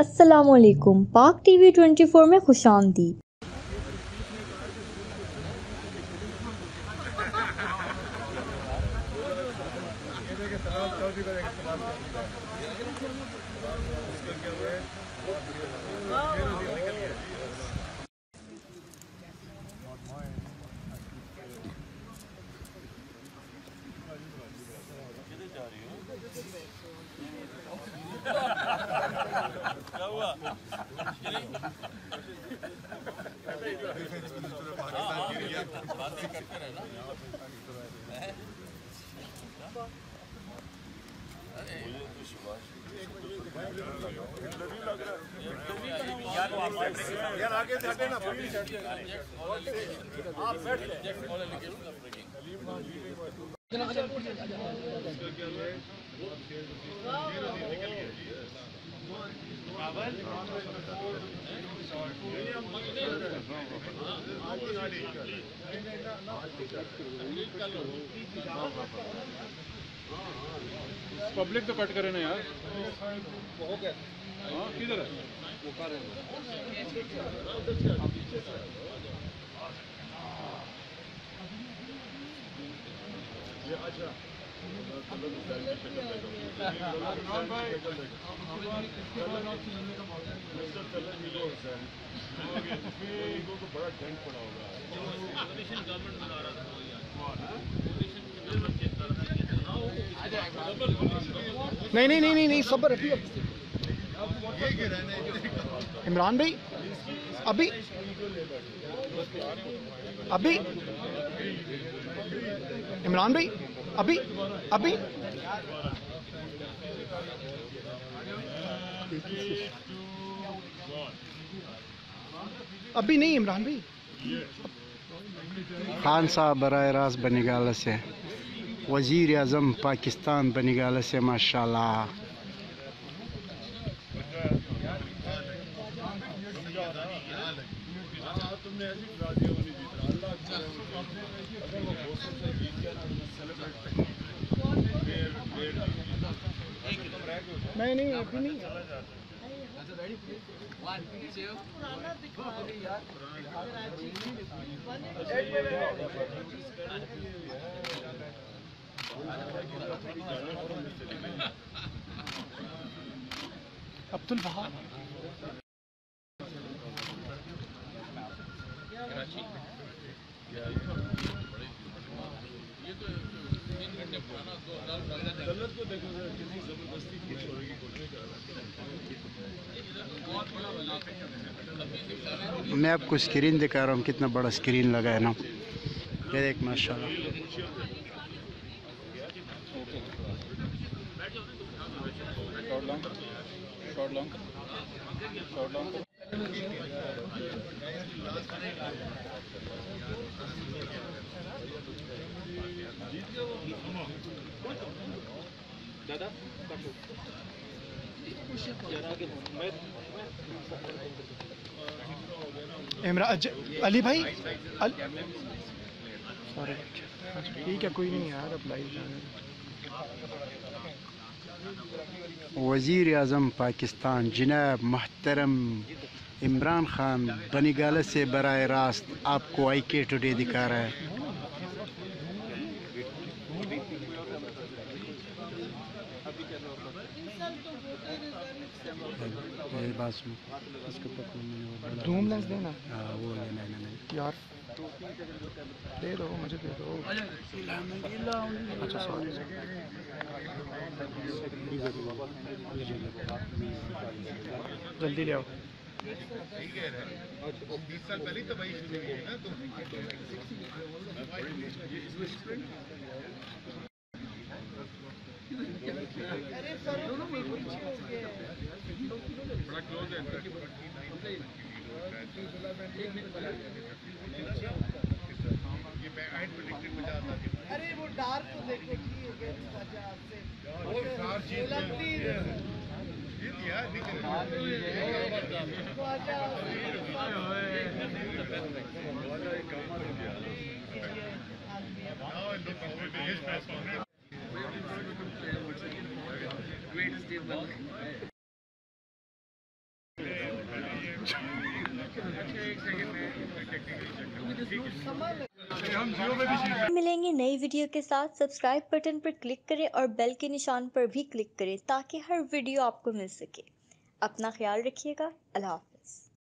अस्सलामुअलैकुम। पाक टीवी 24 में खुशामदीद। क्या हुआ? यार आगे से हटे ना, आप बैठ पब्लिक तो कट करे ना यार। हाँ किधर है वो कर बड़ा टेंट पड़ा होगा। नहीं नहीं नहीं नहीं नहीं सब्र रखिए। इमरान भाई अभी अभी इमरान भाई अभी अभी अभी नहीं इमरान भाई। खान साहब बराह रास्त बनिगाला से, वज़ीर आज़म पाकिस्तान बनिगाला से, माशाल्लाह। नहीं नहीं अभी नहीं। अब्दुल बहा मैं आपको स्क्रीन दिखा रहा हूँ, कितना बड़ा स्क्रीन लगा है ना, ये देख माशाल्लाह। अली भाई सॉरी ठीक है कोई नहीं यार अब लाइव जाने। वज़ीर आज़म पाकिस्तान जनाब मोहतरम इमरान खान बनिगाला से बराह रास्त आपको IK टुडे दिखा रहा है। मेरी बात सुनो, इसको पकड़ो, जूम लेंस देना। हाँ वो लेना है यार दे दो मुझे दे दो। अच्छा सॉरी जल्दी ले आओ। 20 साल पहले तो भाई शुरू हुई ना, तो बड़ा क्लोज है। ये मैं हाइट प्रेडिक्टेड में जाता था। अरे वो डार्क तो देखो जी मिलेंगे नई वीडियो के साथ। सब्सक्राइब बटन पर क्लिक करें और बेल के निशान पर भी क्लिक करें ताकि हर वीडियो आपको मिल सके। अपना ख्याल रखिएगा। अल्लाह हाफ़िज़।